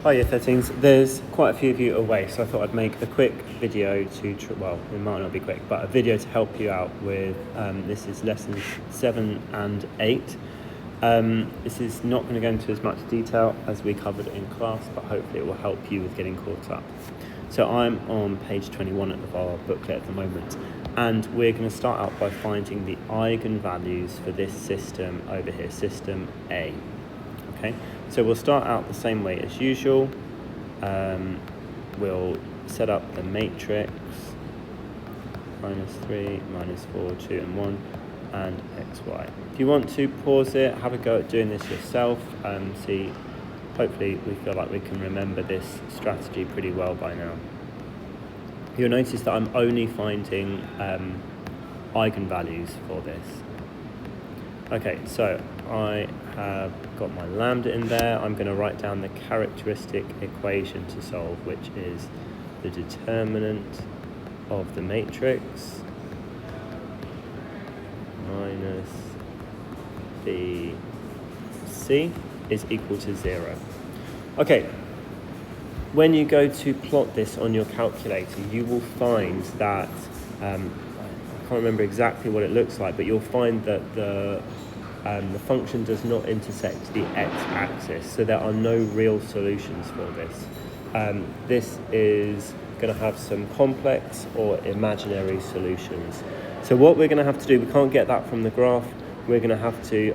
Hi Year 13s, there's quite a few of you away, so I thought I'd make a quick video well, it might not be quick, but a video to help you out with, this is lessons 7 and 8. This is not going to go into as much detail as we covered in class, but hopefully it will help you with getting caught up. So I'm on page 21 of our booklet at the moment, and we're going to start out by finding the eigenvalues for this system over here, system A. Okay, so we'll start out the same way as usual. We'll set up the matrix, -3, -4, 2 and 1, and xy. If you want to pause it, have a go at doing this yourself, see, hopefully we feel like we can remember this strategy pretty well by now. You'll notice that I'm only finding eigenvalues for this. Okay, so I have got my lambda in there. I'm going to write down the characteristic equation to solve, which is the determinant of the matrix minus BC is equal to 0. Okay, when you go to plot this on your calculator, you will find that, I can't remember exactly what it looks like, but you'll find that the function does not intersect the x-axis, so there are no real solutions for this. This is going to have some complex or imaginary solutions. So what we're going to have to do, we can't get that from the graph, we're going to have to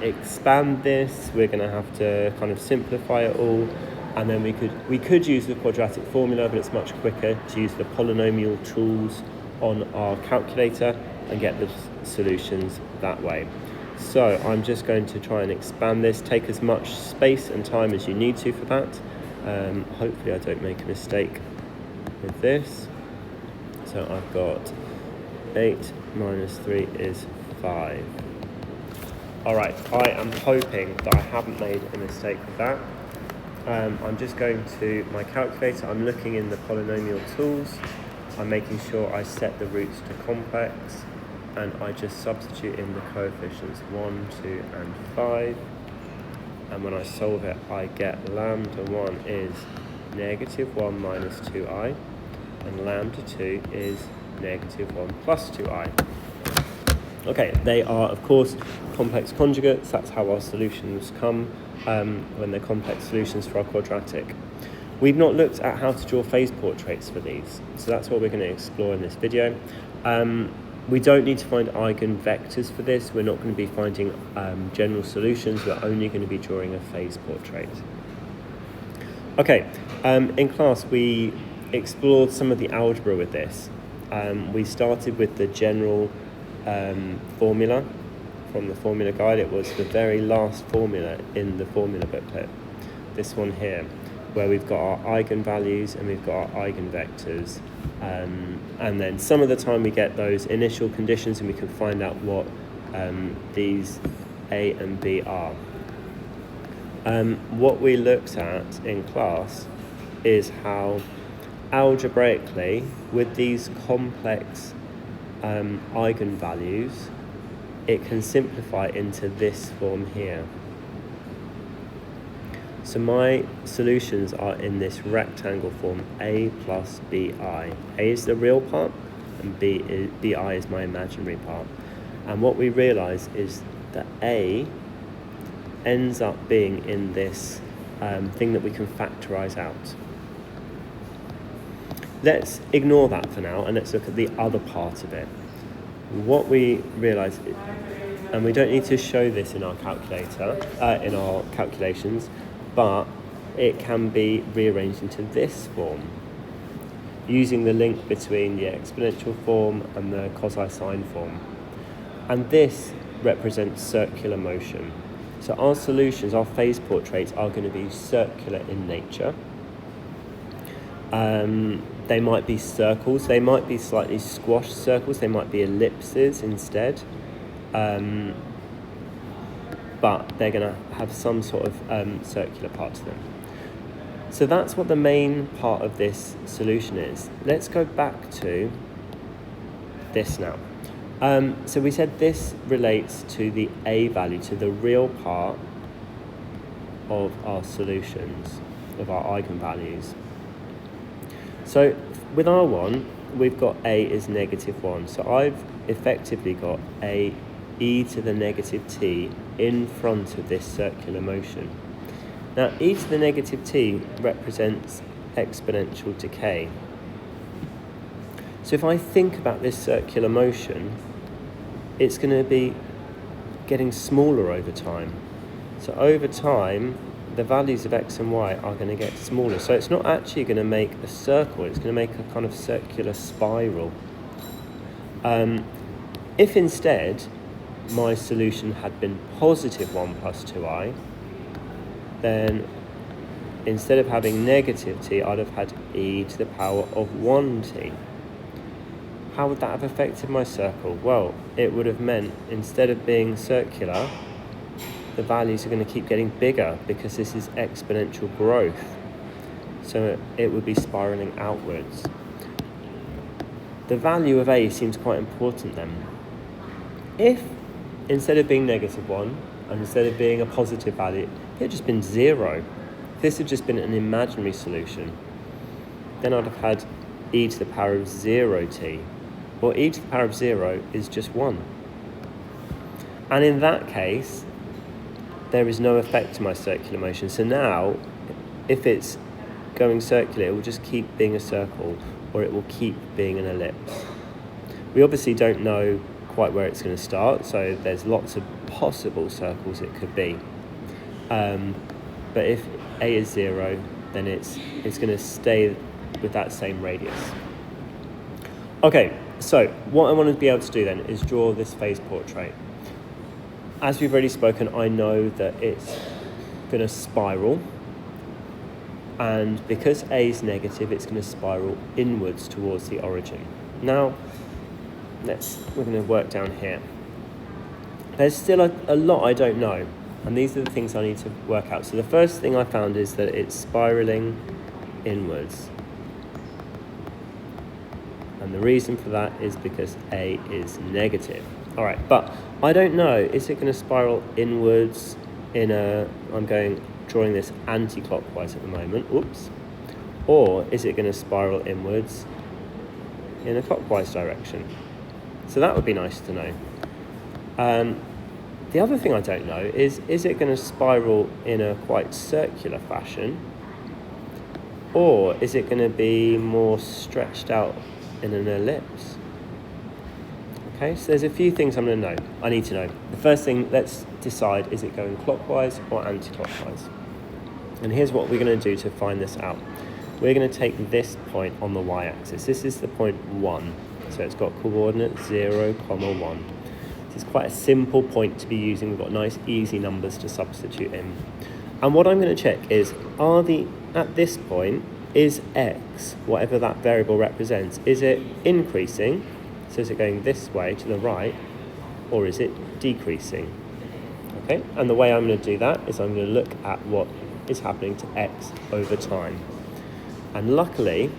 expand this, we're going to have to kind of simplify it all, and then we could use the quadratic formula, but it's much quicker to use the polynomial tools on our calculator and get the solutions that way. So I'm just going to try and expand this, take as much space and time as you need to for that. Hopefully I don't make a mistake with this. So I've got 8 minus 3 is 5. Alright, I am hoping that I haven't made a mistake with that. I'm just going to my calculator, I'm looking in the polynomial tools, I'm making sure I set the roots to complex, and I just substitute in the coefficients 1, 2 and 5, and when I solve it I get lambda 1 is -1 minus 2i, and lambda 2 is -1 plus 2i. Okay, they are of course complex conjugates, that's how our solutions come when they're complex solutions for our quadratic. We've not looked at how to draw phase portraits for these, so that's what we're going to explore in this video. We don't need to find eigenvectors for this, we're not going to be finding general solutions, we're only going to be drawing a phase portrait. Okay, in class we explored some of the algebra with this. We started with the general formula from the formula guide. It was the very last formula in the formula booklet, this one here, where we've got our eigenvalues and we've got our eigenvectors, and then some of the time we get those initial conditions and we can find out what these A and B are. What we looked at in class is how algebraically with these complex eigenvalues it can simplify into this form here. So my solutions are in this rectangle form, A plus BI. A is the real part and BI is my imaginary part. And what we realise is that A ends up being in this thing that we can factorise out. Let's ignore that for now and let's look at the other part of it. What we realise, and we don't need to show this in our calculator, in our calculations, but it can be rearranged into this form using the link between the exponential form and the cosine form, and this represents circular motion. So our solutions, our phase portraits, are going to be circular in nature. They might be circles, they might be slightly squashed circles, they might be ellipses instead, but they're going to have some sort of circular part to them. So that's what the main part of this solution is. Let's go back to this now. So we said this relates to the A value, to the real part of our solutions. of our eigenvalues. So with R1, we've got a is -1. So I've effectively got a e to the negative t in front of this circular motion. Now, e to the negative t represents exponential decay. So if I think about this circular motion, it's going to be getting smaller over time. So over time, the values of x and y are going to get smaller. So it's not actually going to make a circle, it's going to make a kind of circular spiral. If instead my solution had been positive 1 plus 2i, then instead of having negative t, I'd have had e to the power of 1t. How would that have affected my circle? Well, it would have meant instead of being circular, the values are going to keep getting bigger because this is exponential growth. So it would be spiraling outwards. The value of a seems quite important then. If instead of being -1 and instead of being a positive value, it had just been 0, this had just been an imaginary solution, then I'd have had e to the power of 0t. Well, e to the power of 0 is just 1. And in that case, there is no effect to my circular motion. So now, if it's going circular, it will just keep being a circle, or it will keep being an ellipse. We obviously don't know quite where it's going to start, so there's lots of possible circles it could be. But if a is 0, then it's going to stay with that same radius. Okay, so what I want to be able to do then is draw this phase portrait. As we've already spoken, I know that it's going to spiral, and because a is negative, it's going to spiral inwards towards the origin. Now, we're going to work down here. There's still a lot I don't know, and these are the things I need to work out. So the first thing I found is that it's spiraling inwards. And the reason for that is because a is negative. All right, but I don't know, is it going to spiral inwards I'm drawing this anti-clockwise at the moment, oops, or is it going to spiral inwards in a clockwise direction? So that would be nice to know. The other thing I don't know is it going to spiral in a quite circular fashion, or is it going to be more stretched out in an ellipse? Okay, so there's a few things I need to know. The first thing, let's decide, is it going clockwise or anti-clockwise? And here's what we're going to do to find this out. We're going to take this point on the y-axis. This is the point 1. So it's got coordinate 0, 1. This is quite a simple point to be using. We've got nice, easy numbers to substitute in. And what I'm going to check is, at this point, is x, whatever that variable represents, is it increasing? So is it going this way to the right, or is it decreasing? Okay, and the way I'm going to do that is I'm going to look at what is happening to x over time. And luckily,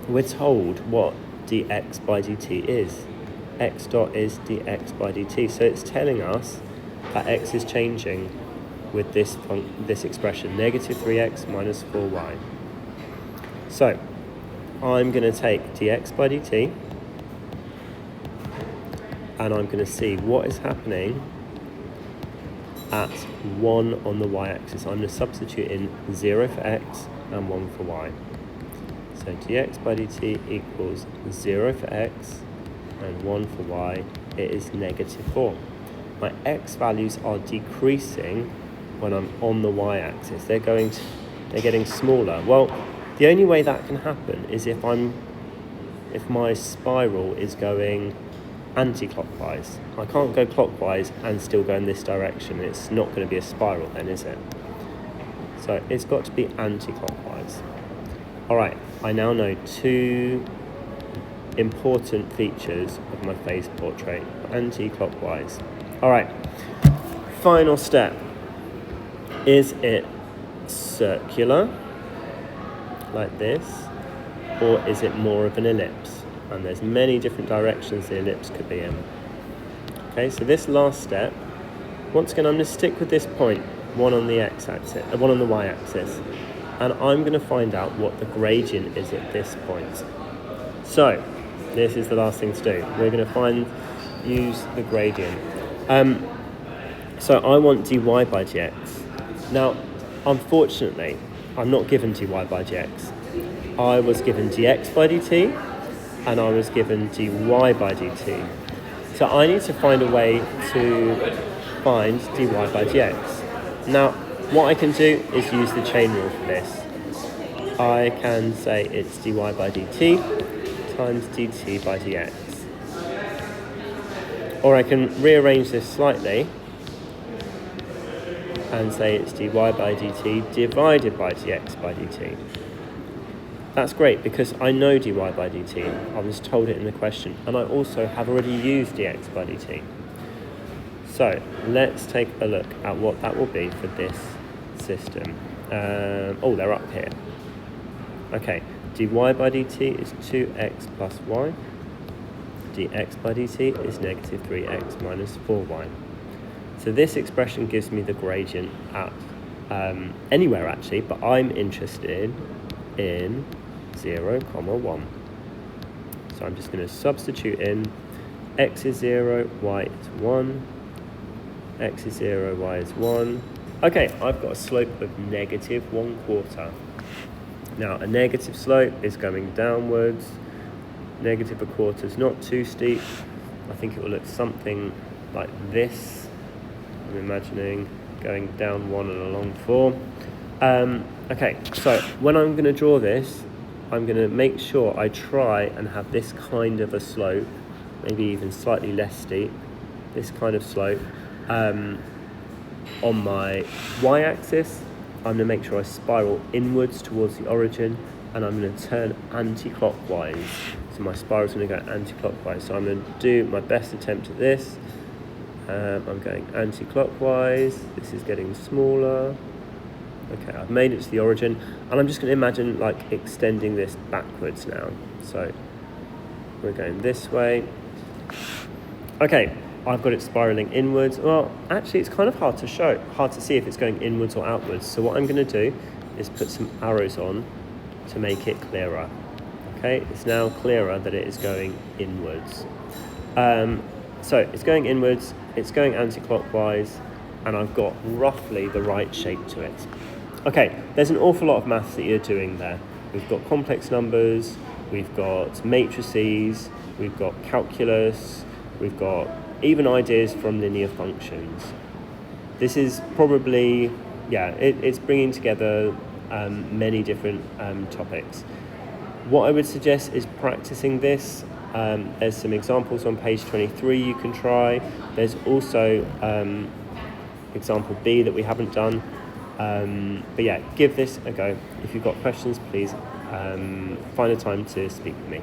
we're told what dx by dt is. X dot is dx by dt. So it's telling us that x is changing with this expression, -3x minus 4y. So I'm going to take dx by dt, and I'm going to see what is happening at 1 on the y-axis. I'm going to substitute in 0 for x and 1 for y. So dx by dt equals 0 for x and 1 for y. It is -4. My x values are decreasing when I'm on the y-axis. They're getting smaller. Well, the only way that can happen is if my spiral is going anti-clockwise. I can't go clockwise and still go in this direction. It's not going to be a spiral then, is it? So it's got to be anti-clockwise. All right, I now know 2 important features of my phase portrait, anti-clockwise. All right, final step. Is it circular, like this, or is it more of an ellipse? And there's many different directions the ellipse could be in. Okay, so this last step, once again, I'm going to stick with this point, 1 on the x-axis, 1 on the y-axis. and I'm going to find out what the gradient is at this point. So this is the last thing to do. We're going to use the gradient. So I want dy by dx. Now, unfortunately, I'm not given dy by dx. I was given dx by dt, and I was given dy by dt. So I need to find a way to find dy by dx. Now, what I can do is use the chain rule for this. I can say it's dy by dt times dt by dx. Or I can rearrange this slightly and say it's dy by dt divided by dx by dt. That's great because I know dy by dt. I was told it in the question, and I also have already used dx by dt. So let's take a look at what that will be for this system. They're up here. Okay, dy by dt is 2x plus y. Dx by dt is negative 3x minus 4y. So this expression gives me the gradient at anywhere actually, but I'm interested in 0, 1. So I'm just going to substitute in x is 0, y is 1, x is 0, y is 1. Okay, I've got a slope of negative 1/4. Now a negative slope is going downwards. Negative 1/4 is not too steep. I think it will look something like this. I'm imagining going down 1 and along 4. Okay, so when I'm going to draw this, I'm going to make sure I try and have this kind of a slope, maybe even slightly less steep, this kind of slope. On my y-axis, I'm going to make sure I spiral inwards towards the origin, and I'm going to turn anti-clockwise. So my spiral is going to go anti-clockwise. So I'm going to do my best attempt at this. I'm going anti-clockwise. This is getting smaller. Okay, I've made it to the origin, and I'm just going to imagine like extending this backwards now. So we're going this way. Okay, I've got it spiraling inwards. Well, actually, it's kind of hard to see if it's going inwards or outwards. So what I'm going to do is put some arrows on to make it clearer. Okay, it's now clearer that it is going inwards. So it's going inwards, it's going anti-clockwise, and I've got roughly the right shape to it. Okay, there's an awful lot of maths that you're doing there. We've got complex numbers, we've got matrices, we've got calculus, we've got even ideas from linear functions. This is probably, it's bringing together many different topics. What I would suggest is practicing this. There's some examples on page 23 you can try. There's also example B that we haven't done. But yeah, give this a go. If you've got questions, please find a time to speak with me.